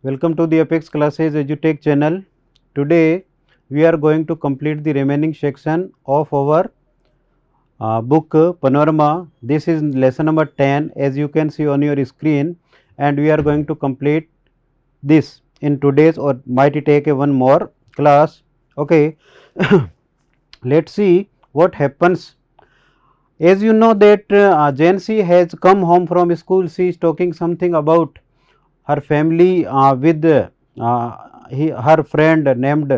Welcome to the Apex Classes EduTech channel. Today we are going to complete the remaining section of our book Panorama. This is lesson number 10 as you can see on your screen, and we are going to complete this in today's or might take a one more class. Okay. Let's see what happens. As you know that Jancy has come home from school. She is talking something about her family with her friend named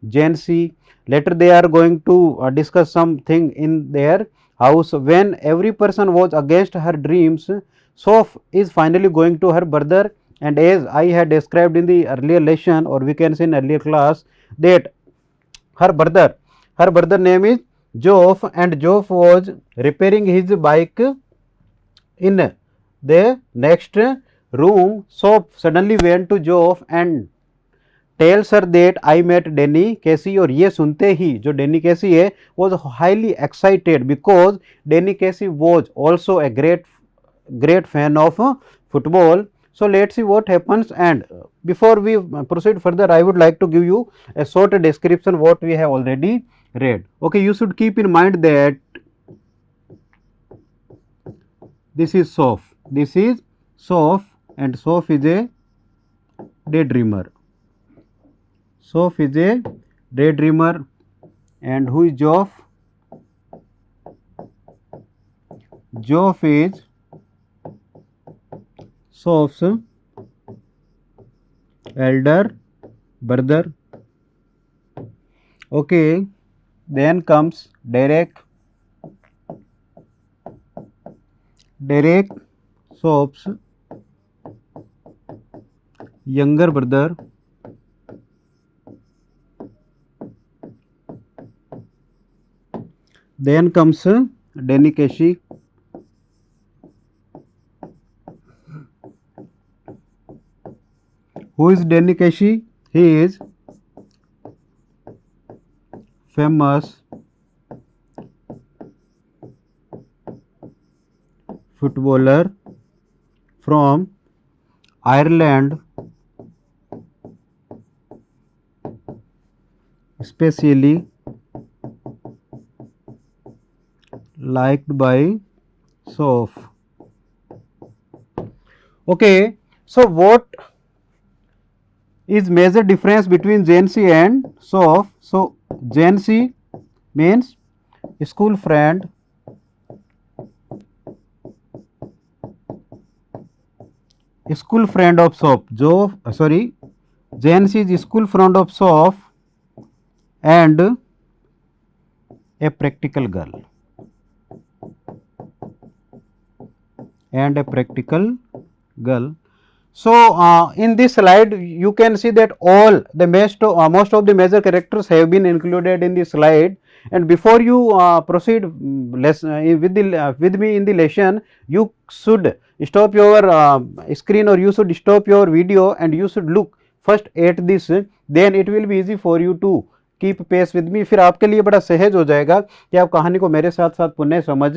Jancy. Later they are going to discuss something in their house. When every person was against her dreams, Soph is finally going to her brother, and as I had described in the earlier lesson, or we can say in earlier class, that her brother name is Joff, and Joff was repairing his bike in the next room. So suddenly went to Joff and tells her that I met Danny Casey. और ये सुनते ही जो Danny Casey है was highly excited because Danny Casey was also a great fan of football. So let's see what happens, and before we proceed further, I would like to give you a short description what we have already read. Okay, you should keep in mind that this is Soph. This is Soph, and Soph is a daydreamer. Soph is a daydreamer, and who is Joff? Joff is Soph's elder brother. Okay, then comes Derek. Derek, Soph's younger brother. Then comes Danny Casey. Who is Danny Casey? He is famous footballer from Ireland, especially liked by Soph. Okay, so what is major difference between Jancy and Soph? So Jancy means school friend, of Soph. Jancy is school friend of Soph and a practical girl. So in this slide you can see that all the most of the major characters have been included in this slide, and before you proceed with me in the lesson, you should stop your screen, or you should stop your video, and you should look first at this. Then it will be easy for you to keep pace with me. फिर आपके लिए बड़ा सहज हो जाएगा कि आप कहानी को मेरे साथ साथ पुनः समझ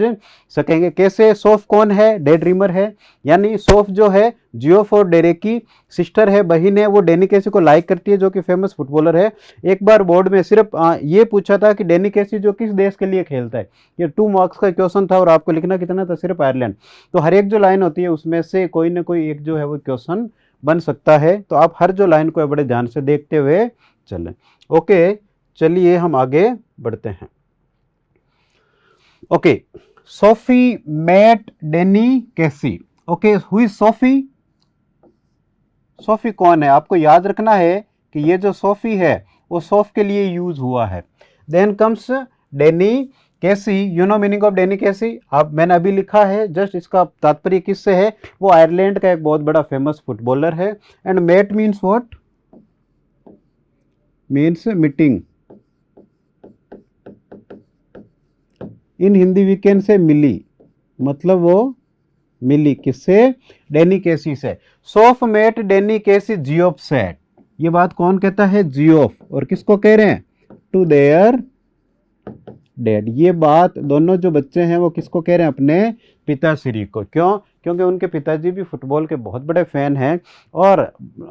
सकेंगे. कैसे? सोफ कौन है? डे ड्रीमर है, यानी सोफ जो है जियोफ और डेरेक की सिस्टर है, बहन है. वो डैनी कैसी को लाइक करती है, जो कि फेमस फुटबॉलर है. एक बार बोर्ड में सिर्फ ये पूछा था कि डैनी कैसी जो किस देश के लिए खेलता है. ये 2 मार्क्स का क्वेश्चन था और आपको लिखना कितना था? सिर्फ आयरलैंड. तो हर एक जो लाइन होती है उसमें से कोई ना कोई एक जो है वो क्वेश्चन बन सकता है. तो आप हर जो लाइन को बड़े ध्यान से देखते हुए चलें. ओके, चलिए हम आगे बढ़ते हैं. Okay, Sophie met Danny Casey. Okay, who is Sophie? Sophie कौन है? आपको याद रखना है कि ये जो सोफी है वो सोफ के लिए यूज हुआ है. Then comes Danny Casey. You know meaning of Danny Casey? मैंने अभी लिखा है, जस्ट इसका तात्पर्य किससे है? वो आयरलैंड का एक बहुत बड़ा फेमस फुटबॉलर है. And mate means what? Means meeting. In Hindi we can say मिली, मतलब वो मिली किससे? डैनी कैसी से. Soph met Danny Casey Geoff said. ये बात कौन कहता है? जियोफ. और किसको कह रहे हैं? To their dad. ये बात दोनों जो बच्चे हैं वो किसको कह रहे हैं? अपने पिताश्री को। क्यों? क्योंकि उनके पिताजी भी फुटबॉल के बहुत बड़े फैन हैं और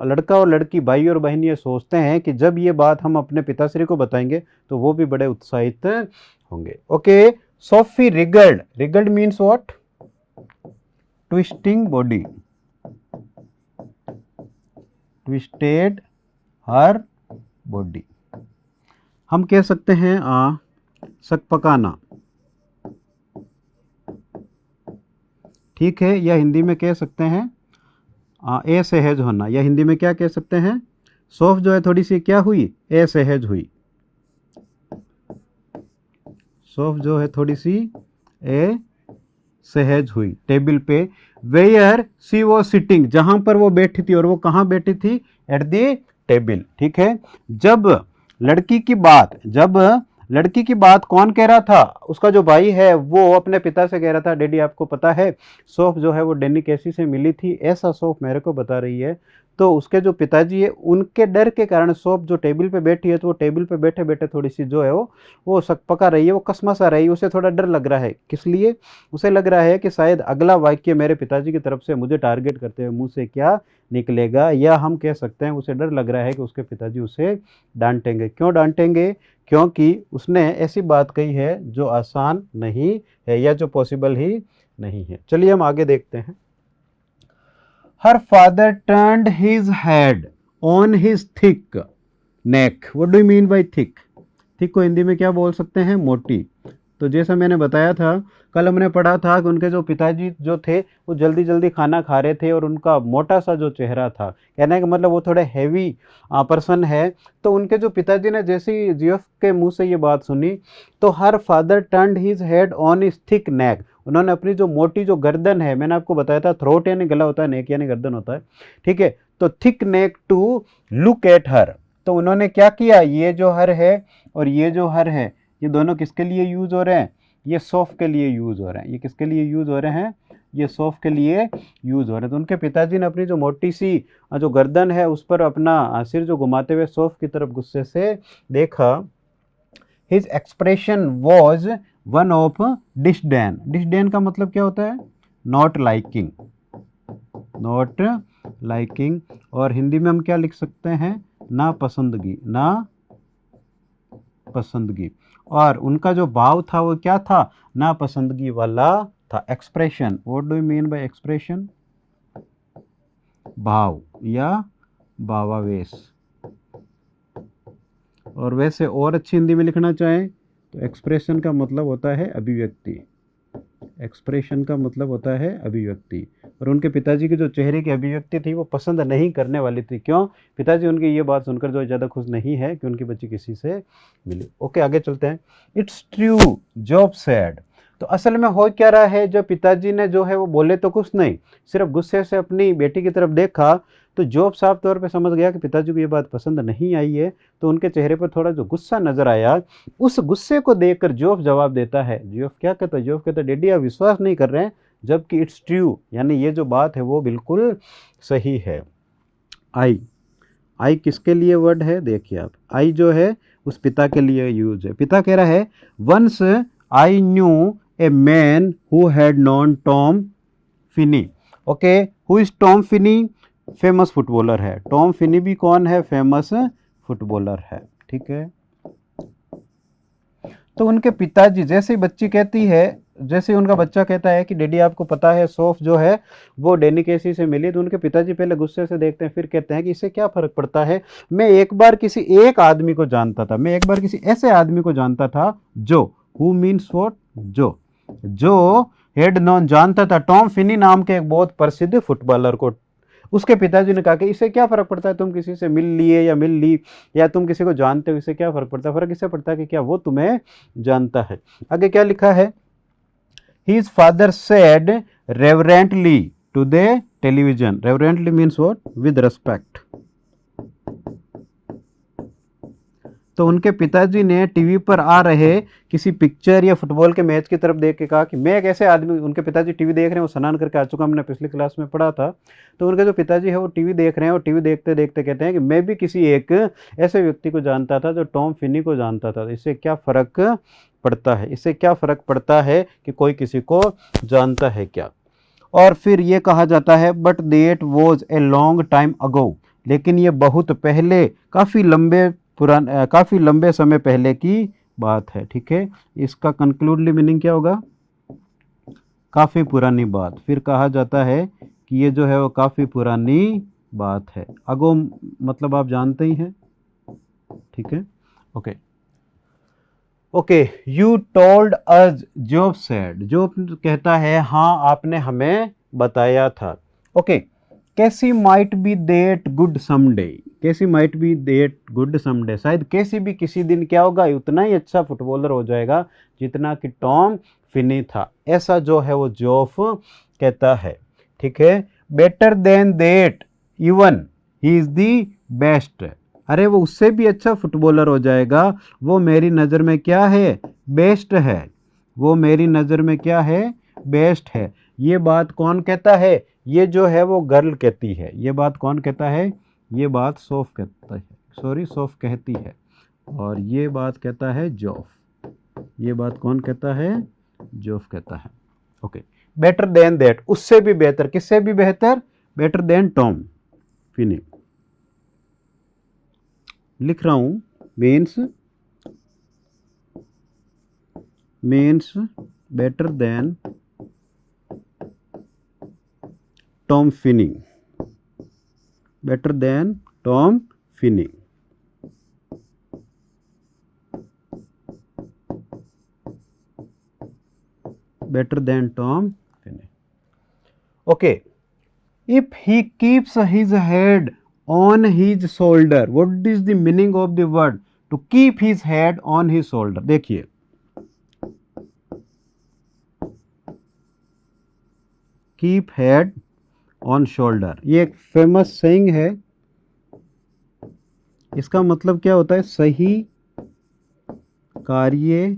लड़का और लड़की, भाई और बहन ये सोचते हैं कि जब ये बात हम अपने पिताश्री को बताएंगे तो वो भी बड़े उत्साहित होंगे। Okay, Sophie रिगल्ड। रिगल्ड means what? Twisting body, twisted her body. हम कह सकते हैं सकपकाना, ठीक है, या हिंदी में कह सकते हैं असहज होना, या हिंदी में क्या कह सकते हैं? सोफ जो है थोड़ी सी क्या हुई? असहज हुई। सोफ जो है थोड़ी सी असहज हुई टेबल पे। वेयर सी वो सिटिंग, जहां पर वो बैठी थी, और वो कहां बैठी थी? एट द टेबल, ठीक है। जब लड़की की बात कौन कह रहा था? उसका जो भाई है वो अपने पिता से कह रहा था, डैडी आपको पता है सोफ जो है वो डेनी कैसी से मिली थी, ऐसा सोफ मेरे को बता रही है। तो उसके जो पिताजी है उनके डर के कारण सोफ जो टेबल पे बैठी है तो वो टेबल पे बैठे बैठे थोड़ी सी जो है वो सकपका रही है, वो कसमसा रही है, उसे थोड़ा डर लग रहा है। किस लिए? उसे लग रहा है कि शायद अगला वाक्य मेरे पिताजी की तरफ से मुझे टारगेट करते हुए मुंह से क्या निकलेगा, या हम कह सकते हैं उसे डर लग रहा है कि उसके पिताजी उसे डांटेंगे। क्यों डांटेंगे? क्योंकि उसने ऐसी बात कही है जो आसान नहीं है या जो पॉसिबल ही नहीं है। चलिए हम आगे देखते हैं। हर father turned his head on his thick neck. What do you mean bye thick? Thick को हिंदी में क्या बोल सकते हैं? मोटी। तो जैसा मैंने बताया था, कल हमने पढ़ा था कि उनके जो पिताजी जो थे वो जल्दी जल्दी खाना खा रहे थे और उनका मोटा सा जो चेहरा था, कहने का मतलब वो थोड़े हैवी पर्सन है। तो उनके जो पिताजी ने जैसे ही जियोफ के मुंह से ये बात सुनी तो her father turned his head on his thick neck, उन्होंने अपनी जो मोटी जो गर्दन है, मैंने आपको बताया था थ्रोट यानी गला होता है, नेक यानी गर्दन होता है, ठीक है, तो thick neck to look at her. तो उन्होंने क्या किया? ये जो हर है और ये जो हर है, ये दोनों किसके लिए यूज हो रहे हैं? ये सोफ के लिए यूज हो रहे हैं। ये किसके लिए यूज हो रहे हैं? ये सोफ के लिए यूज हो रहे हैं। तो उनके पिताजी ने अपनी जो मोटी सी जो गर्दन है उस पर अपना सिर जो घुमाते हुए सोफ की तरफ गुस्से से देखा। His expression was one of disdain. Disdain का मतलब क्या होता है? Not liking, not liking. और हिंदी में हम क्या लिख सकते हैं? ना पसंदगी, ना पसंदगी। और उनका जो भाव था वो क्या था? ना पसंदगी वाला था। Expression, what do you mean bye expression? भाव या भावावेश। और वैसे और अच्छी हिंदी में लिखना चाहें तो एक्सप्रेशन का मतलब होता है अभिव्यक्ति। एक्सप्रेशन का मतलब होता है अभिव्यक्ति। और उनके पिताजी की जो चेहरे की अभिव्यक्ति थी वो पसंद नहीं करने वाली थी। क्यों? पिताजी उनकी ये बात सुनकर जो ज़्यादा खुश नहीं है कि उनकी बच्ची किसी से मिली। ओके, आगे चलते हैं। It's true, job sad. तो असल में हो क्या रहा है? जब पिताजी ने जो है वो बोले तो कुछ नहीं, सिर्फ गुस्से से अपनी बेटी की तरफ देखा तो जॉब साफ तौर पे समझ गया कि पिताजी को ये बात पसंद नहीं आई है। तो उनके चेहरे पर थोड़ा जो गुस्सा नजर आया, उस गुस्से को देखकर जॉब जवाब देता है। जॉब क्या कहता है? जॉब कहता है, डैडी आप विश्वास नहीं कर रहे हैं, जबकि इट्स ट्रू यानी ये जो बात है वो बिल्कुल सही है। आई, आई किसके लिए वर्ड है? देखिए आप, आई जो है उस पिता के लिए यूज है। पिता कह रहा है, once I knew a man who had known Tom Finney. Okay, who is Tom Finney? Famous footballer है। टॉम फिनी भी कौन है? फेमस फुटबॉलर है, ठीक है। तो उनके पिताजी, जैसे बच्ची कहती है, जैसे उनका बच्चा कहता है कि डैडी आपको पता है सोफ जो है वो डेनी केसी से मिली, तो उनके पिताजी पहले गुस्से से देखते हैं, फिर कहते हैं कि इससे क्या फर्क पड़ता है? मैं एक बार किसी एक आदमी को जानता था, मैं एक बार किसी ऐसे आदमी को जानता था जो, हु मीन्स व्हाट? जो हेड नॉन, जानता था टॉम फिनी नाम के एक बहुत प्रसिद्ध फुटबॉलर को। उसके पिताजी ने कहा कि इससे क्या फर्क पड़ता है? तुम किसी से मिल लिए या मिल ली या तुम किसी को जानते हो, इससे क्या फर्क पड़ता है? फर्क इससे पड़ता है कि क्या वो तुम्हें जानता है। आगे क्या लिखा है? His father said reverently to the television. Reverently means what? With respect. तो उनके पिताजी ने टीवी पर आ रहे किसी पिक्चर या फुटबॉल के मैच की तरफ देख के कहा कि मैं एक ऐसे आदमी, उनके पिताजी टीवी देख रहे हैं, वो स्नान करके आ चुका, हमने पिछली क्लास में पढ़ा था। तो उनके जो पिताजी है वो टीवी देख रहे हैं और टीवी देखते देखते कहते हैं कि मैं भी किसी एक ऐसे व्यक्ति को जानता था जो टॉम फिनी को जानता था, इससे क्या फ़र्क पड़ता है, इससे क्या फ़र्क पड़ता है कि कोई किसी को जानता है क्या। और फिर ये कहा जाता है but that was a long time ago, लेकिन ये बहुत पहले, काफ़ी लंबे समय पहले की बात है। ठीक है, इसका कंक्लूडली मीनिंग क्या होगा? काफ़ी पुरानी बात। फिर कहा जाता है कि ये जो है वो काफ़ी पुरानी बात है। अगो मतलब आप जानते ही हैं। ठीक है, okay okay. You told us, Job said, Job कहता है हाँ आपने हमें बताया था। Okay, Casey might be that good someday, Casey might be that good someday, शायद कैसी भी किसी दिन क्या होगा, उतना ही अच्छा फुटबॉलर हो जाएगा जितना कि टॉम फिनी था, ऐसा जो है वो जोफ कहता है। ठीक है, better than that even he is the best, अरे वो उससे भी अच्छा फुटबॉलर हो जाएगा, वो मेरी नज़र में क्या है? बेस्ट है, वो मेरी नज़र में क्या है? बेस्ट है। ये बात कौन कहता है? ये जो है वो गर्ल कहती है। ये बात कौन कहता है? ये बात सोफ कहता है, सॉरी सोफ कहती है, और ये बात कहता है जोफ। ये बात कौन कहता है? जोफ कहता है। ओके, बेटर देन दैट, उससे भी बेहतर, किससे भी बेहतर? Better than Tom Finney. लिख रहा हूं, means better than Tom Finney, better than Tom Finney. Better than Tom Finney. Okay, if he keeps his head on his shoulder, what is the meaning of the word to keep his head on his shoulder? देखिए, keep head on shoulder, ये एक famous saying है। इसका मतलब क्या होता है? सही कार्य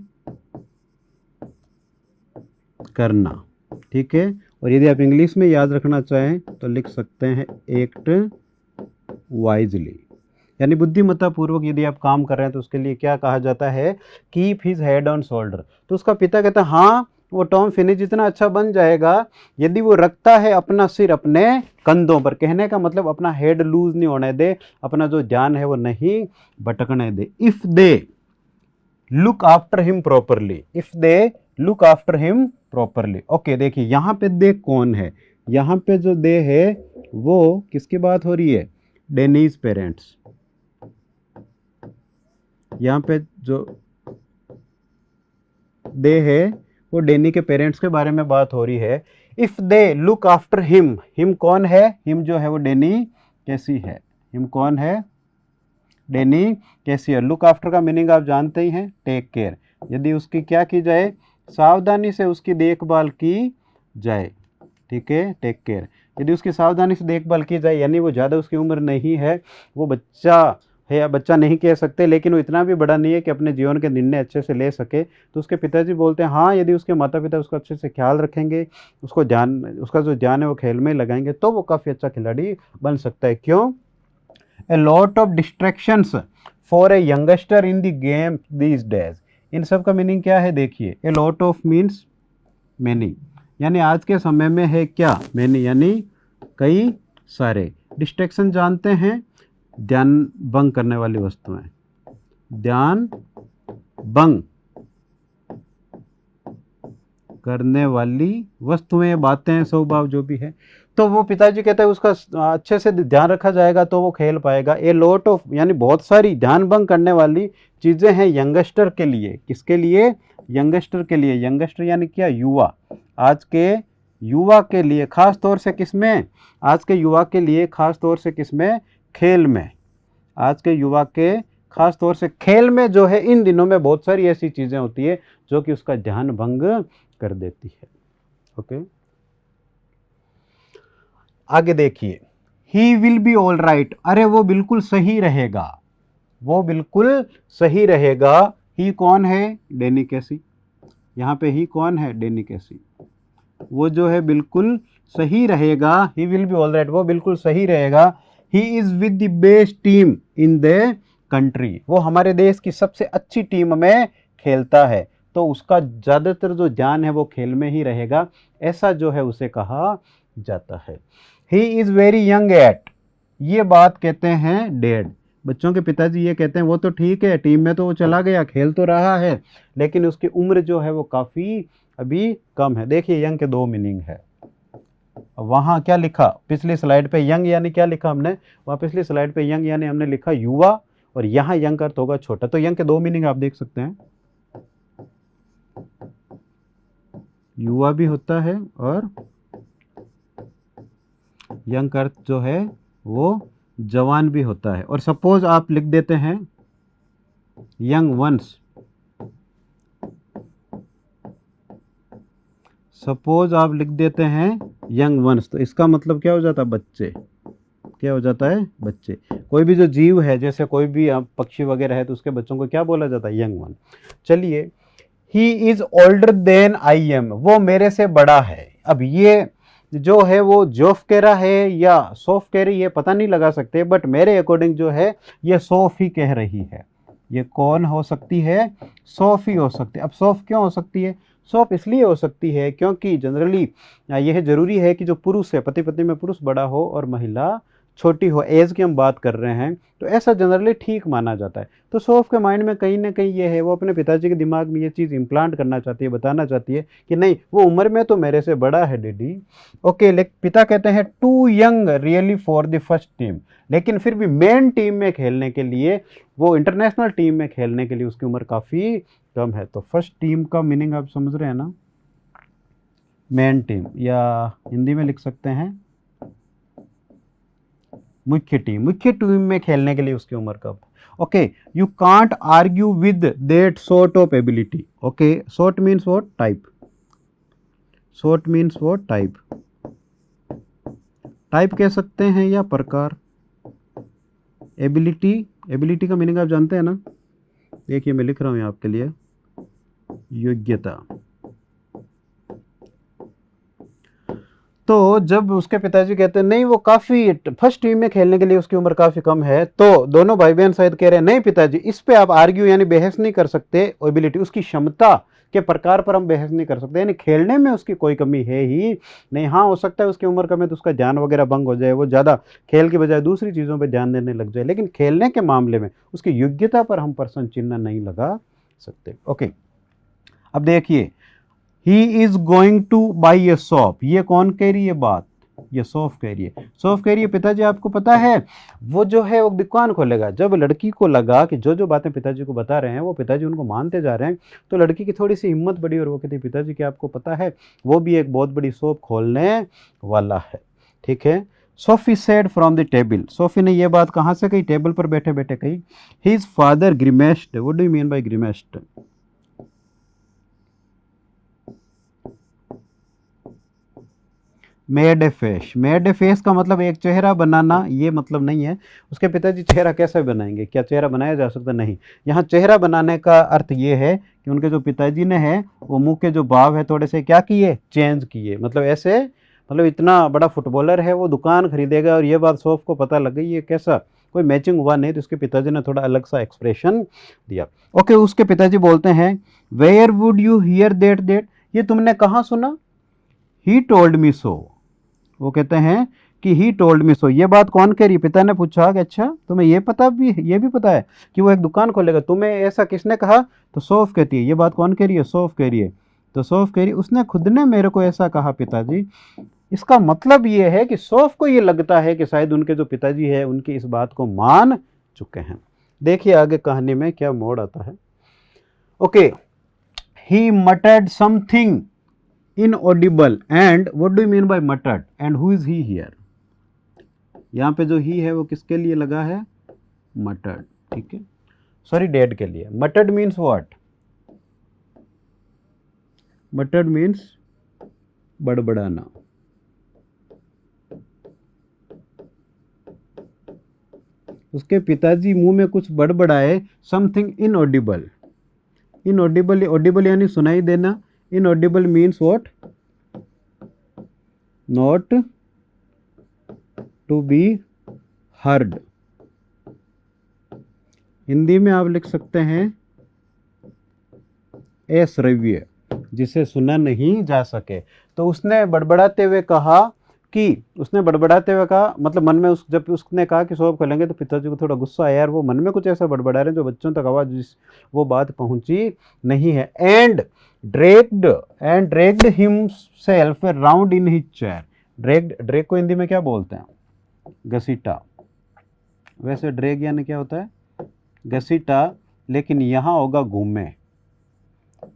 करना। ठीक है, और यदि आप इंग्लिश में याद रखना चाहें तो लिख सकते हैं एक्ट वाइजली, यानी बुद्धिमत्ता पूर्वक यदि आप काम कर रहे हैं तो उसके लिए क्या कहा जाता है? Keep his head on shoulder. तो उसका पिता कहता है हाँ वो टॉम फिनी जितना अच्छा बन जाएगा यदि वो रखता है अपना सिर अपने कंधों पर। कहने का मतलब अपना हेड लूज नहीं होने दे, अपना जो जान है वो नहीं भटकने दे। If they look after him properly, if they look after him properly. Okay, देखिए यहाँ पे दे कौन है? यहाँ पे जो दे है वो किसकी बात हो रही है? डेनीज पेरेंट्स। यहाँ पे जो दे है वो डेनी के पेरेंट्स के बारे में बात हो रही है। If they look after him, him कौन है? हिम जो है वो डेनी कैसी है। हिम कौन है? डेनी कैसी है। लुक आफ्टर का मीनिंग आप जानते ही हैं, टेक केयर। यदि उसकी क्या की जाए? सावधानी से उसकी देखभाल की जाए। ठीक है, टेक केयर। यदि उसकी सावधानी से देखभाल की जाए, यानी वो ज़्यादा उसकी उम्र नहीं है, वो बच्चा है, या बच्चा नहीं कह सकते लेकिन वो इतना भी बड़ा नहीं है कि अपने जीवन के निर्णय अच्छे से ले सके, तो उसके पिताजी बोलते हैं हाँ यदि उसके माता पिता उसका अच्छे से ख्याल रखेंगे, उसका जो ज्ञान है वो खेल में लगाएंगे तो वो काफ़ी अच्छा खिलाड़ी बन सकता है। क्यों? A lot of distractions for a youngster in the game these days. इन सब का मीनिंग क्या है? देखिए, a lot of means many, यानी आज के समय में है क्या? मैनी यानी कई सारे। डिस्ट्रैक्शन जानते हैं, ध्यान भंग करने वाली वस्तुएं, ध्यान भंग करने वाली वस्तुएं, बातें, स्वभाव जो भी है। तो वो पिताजी कहते हैं उसका अच्छे से ध्यान रखा जाएगा तो वो खेल पाएगा। ए लॉट ऑफ यानी बहुत सारी ध्यान भंग करने वाली चीज़ें हैं यंगस्टर के लिए। किसके लिए? यंगस्टर के लिए। यंगस्टर यानी क्या? युवा। आज के युवा के लिए खास तौर से किसमें? आज के युवा के लिए खास तौर से किसमें? खेल में। आज के युवा के खास तौर से खेल में जो है इन दिनों में बहुत सारी ऐसी चीज़ें होती है जो कि उसका ध्यान भंग कर देती है। ओके, आगे देखिए, he will be all right, अरे वो बिल्कुल सही रहेगा, वो बिल्कुल सही रहेगा। ही कौन है? डेनी कैसी। यहाँ पे ही कौन है? डेनी कैसी। वो जो है बिल्कुल सही रहेगा, he will be all right, वो बिल्कुल सही रहेगा। He is with the best team in the country, वो हमारे देश की सबसे अच्छी टीम में खेलता है। तो उसका ज़्यादातर जो ध्यान है वो खेल में ही रहेगा, ऐसा जो है उसे कहा जाता है। He is very young eight, ये बात कहते हैं डैड। बच्चों के पिताजी ये कहते हैं वो तो ठीक है, टीम में तो वो चला गया, खेल तो रहा है, लेकिन उसकी उम्र जो है वो काफ़ी अभी कम है। देखिए यंग के दो मीनिंग है। वहाँ क्या लिखा पिछली स्लाइड पे, यंग यानी क्या लिखा हमने, वहाँ पिछली स्लाइड पे यंग यानी हमने लिखा युवा, और यहाँ यंग का अर्थ होगा छोटा। तो यंग के दो मीनिंग आप देख सकते हैं, युवा भी होता है और यंग का अर्थ जो है वो जवान भी होता है। और सपोज आप लिख देते हैं यंग वंस, सपोज आप लिख देते हैं यंग वंस, तो इसका मतलब क्या हो जाता है, बच्चे। क्या हो जाता है, बच्चे। कोई भी जो जीव है, जैसे कोई भी पक्षी वगैरह है, तो उसके बच्चों को क्या बोला जाता है, यंग वन। चलिए, he is older than I am, वो मेरे से बड़ा है। अब ये जो है वो जोफ कह रहा है या सोफ कह रही है, पता नहीं लगा सकते, बट मेरे अकॉर्डिंग जो है ये सोफ ही कह रही है। ये कौन हो सकती है, सोफ ही हो सकती है। अब सोफ क्यों हो सकती है, सोफ इसलिए हो सकती है क्योंकि जनरली यह जरूरी है कि जो पुरुष है, पति पत्नी में पुरुष बड़ा हो और महिला छोटी हो, एज की हम बात कर रहे हैं, तो ऐसा जनरली ठीक माना जाता है। तो सोफ के माइंड में कहीं ना कहीं ये है, वो अपने पिताजी के दिमाग में ये चीज़ इम्प्लांट करना चाहती है, बताना चाहती है कि नहीं, वो उम्र में तो मेरे से बड़ा है डैडी। ओके, लेकिन पिता कहते हैं too young really for the first team, लेकिन फिर भी मेन टीम में खेलने के लिए, वो इंटरनेशनल टीम में खेलने के लिए उसकी उम्र काफ़ी कम है। तो फर्स्ट टीम का मीनिंग आप समझ रहे हैं ना, मेन टीम, या हिंदी में लिख सकते हैं मुख्य टीम। मुख्य टीम में खेलने के लिए उसकी उम्र कब। Okay, you can't argue with that sort of ability. Okay, sort means what, type. Sort means what, type. Type कह सकते हैं या प्रकार। एबिलिटी, एबिलिटी का मीनिंग आप जानते हैं ना, देखिए मैं लिख रहा हूं आपके लिए, योग्यता। तो जब उसके पिताजी कहते हैं नहीं वो काफ़ी फर्स्ट टीम में खेलने के लिए उसकी उम्र काफ़ी कम है, तो दोनों भाई बहन शायद कह रहे हैं नहीं पिताजी, इस पे आप आर्ग्यू यानी बहस नहीं कर सकते, एबिलिटी उसकी क्षमता के प्रकार पर हम बहस नहीं कर सकते, यानी खेलने में उसकी कोई कमी है ही नहीं। हाँ, हो सकता है उसकी उम्र कम है तो उसका ध्यान वगैरह भंग हो जाए, वो ज़्यादा खेल की बजाय दूसरी चीज़ों पर ध्यान देने लग जाए, लेकिन खेलने के मामले में उसकी योग्यता पर हम प्रश्न चिन्ह नहीं लगा सकते। ओके, अब देखिए, he is going two by A shop, ये कौन कह रही है बात, ये सौफ कह रही है। सौफ कह रही है पिताजी आपको पता है वो जो है वो दुकान खोलेगा। जब लड़की को लगा कि जो जो बातें पिताजी को बता रहे हैं वो पिताजी उनको मानते जा रहे हैं, तो लड़की की थोड़ी सी हिम्मत बढ़ी और वो कहती है पिताजी क्या आपको पता है वो भी एक बहुत बड़ी शॉप खोलने वाला है। ठीक है, Sophie said from the table, Sophie ने ये बात कहाँ से कही, टेबल पर बैठे बैठे कही। His father grimaced, what do you mean by grimaced, made a face. Made a face का मतलब एक चेहरा बनाना, ये मतलब नहीं है। उसके पिताजी चेहरा कैसे बनाएंगे, क्या चेहरा बनाया जा सकता, नहीं। यहाँ चेहरा बनाने का अर्थ ये है कि उनके जो पिताजी ने है वो मुंह के जो भाव है थोड़े से क्या किए, चेंज किए। मतलब ऐसे, मतलब इतना बड़ा फुटबॉलर है वो दुकान खरीदेगा और ये बात सौफ को पता लग गई, ये कैसा कोई मैचिंग हुआ नहीं, तो उसके पिताजी ने थोड़ा अलग सा एक्सप्रेशन दिया। ओके, उसके पिताजी बोलते हैं where would you hear that that, ये तुमने कहाँ सुना, ही टोल्ड मी सो। वो कहते हैं कि ही टोल्ड मी सो, ये बात कौन कह रही, पिता ने पूछा कि अच्छा तुम्हें ये पता भी, ये भी पता है कि वो एक दुकान खोलेगा, तुम्हें ऐसा किसने कहा। तो सौफ कहती है ये बात कौन कह रही है, सौफ कह रही है। तो सौफ कह रही है उसने खुद ने मेरे को ऐसा कहा पिताजी। इसका मतलब ये है कि सौफ को ये लगता है कि शायद उनके जो पिताजी है उनकी इस बात को मान चुके हैं। देखिए आगे कहानी में क्या मोड़ आता है। Okay, he मटर्ड something inaudible, and what do you mean by muttered, and who is he here। यहाँ पे जो ही है वो किसके लिए लगा है, muttered, ठीक है, सॉरी डेड के लिए। muttered means what, muttered means बड़बड़ाना। उसके पिताजी मुंह में कुछ बड़बड़ाए, समथिंग inaudible। inaudible, audible यानी सुनाई देना, inaudible means what, not to be heard। Hindi में आप लिख सकते हैं अश्रव्य, जिसे सुना नहीं जा सके। तो उसने बड़बड़ाते हुए कहा मतलब मन में जब उसने कहा कि शॉप खोलेंगे तो पिताजी को थोड़ा गुस्सा आया, यार वो मन में कुछ ऐसा बड़बड़ा रहे हैं जो बच्चों तक आवाज वो बात पहुंची नहीं है। And dragged himself round in his chair. Drag को हिंदी में क्या बोलते हैं? घसीटा। वैसे ड्रैग यानी क्या होता है? घसीटा, लेकिन यहाँ होगा घूमे।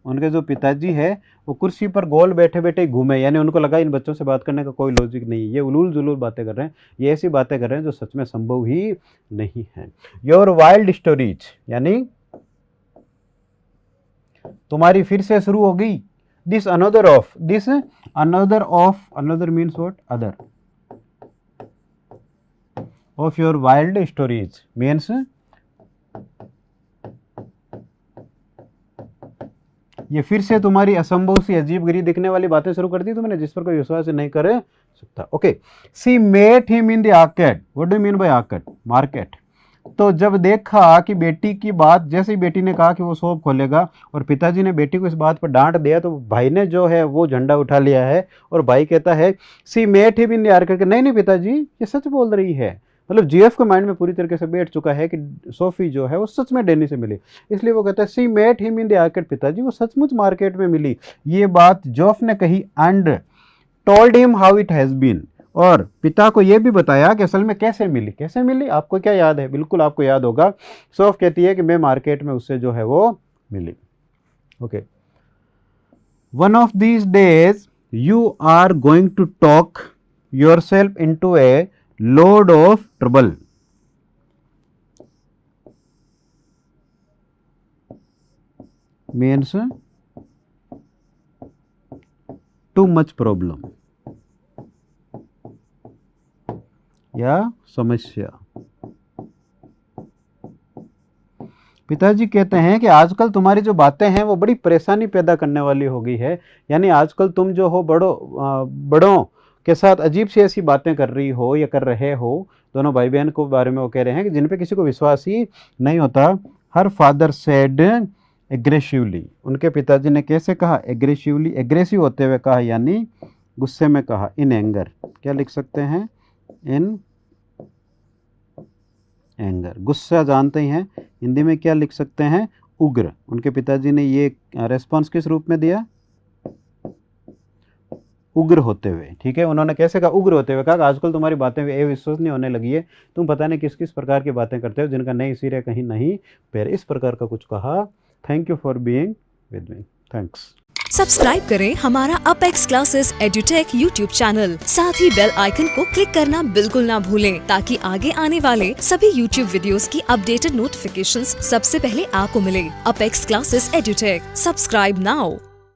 उनके जो पिताजी है वो कुर्सी पर गोल बैठे बैठे घूमे, यानी उनको लगा इन बच्चों से बात करने का कोई लॉजिक नहीं, ये उलूल जुलूल बातें कर रहे हैं, ये ऐसी बातें कर रहे हैं जो सच में संभव ही नहीं है। योर वाइल्ड स्टोरीज, यानी तुम्हारी फिर से शुरू हो गई। This another of means what? Other of your wild stories means ये फिर से तुम्हारी असंभव सी अजीबगिरी दिखने वाली बातें शुरू कर दी तुमने, जिस पर कोई विश्वास नहीं कर सकता। Okay, she met him in the arcade. What do you mean by arcade? Market. तो जब देखा कि बेटी की बात, जैसे ही बेटी ने कहा कि वो शॉप खोलेगा और पिताजी ने बेटी को इस बात पर डांट दिया, तो भाई ने जो है वो झंडा उठा लिया है और भाई कहता है she met him in the arcade. नहीं पिताजी, ये सच बोल रही है। मतलब जीएफ के माइंड में पूरी तरीके से बैठ चुका है कि सोफी जो है वो सच में डैनी से मिली, इसलिए वो कहता है she met him in the arcade. पिताजी, वो सचमुच मार्केट में मिली। ये बात जोफ ने कही and told him how it has been, और पिता को यह भी बताया कि असल में कैसे मिली। आपको क्या याद है? बिल्कुल आपको याद होगा। सोफ कहती है कि मैं मार्केट में उससे जो है वो मिली। Okay, one of these days you are going to talk yourself into a load of trouble means too much problem या समस्या। पिताजी कहते हैं कि आजकल तुम्हारी जो बातें हैं वो बड़ी परेशानी पैदा करने वाली हो गई है, यानी आजकल तुम जो हो बड़ों के साथ अजीब सी ऐसी बातें कर रही हो या कर रहे हो। दोनों भाई बहन को बारे में वो कह रहे हैं कि जिन पे किसी को विश्वास ही नहीं होता। हर फादर सेड एग्रेसिवली, उनके पिताजी ने कैसे कहा? एग्रेसिवली, एग्रेसिव होते हुए कहा, यानी गुस्से में कहा। इन एंगर, क्या लिख सकते हैं? इन एंगर, गुस्सा जानते ही हैं, हिंदी में क्या लिख सकते हैं? उग्र। उनके पिताजी ने ये रेस्पॉन्स किस रूप में दिया? उग्र होते हुए। ठीक है, उन्होंने कैसे कहा? उग्र होते हुए कहा आजकल तुम्हारी बातें अविश्वसनीय होने लगी है, तुम पता नहीं किस किस प्रकार की बातें करते हो जिनका नहीं सिर है कहीं नहीं पैर, इस प्रकार का कुछ कहा। Thank you for being with me. Thanks. Subscribe करें हमारा apex classes edutech YouTube channel, साथ ही बेल आइकन को क्लिक करना बिल्कुल ना भूलें, ताकि आगे आने वाले सभी यूट्यूब वीडियोस की अपडेटेड नोटिफिकेशंस सबसे पहले आपको मिले। Apex classes edutech, subscribe now.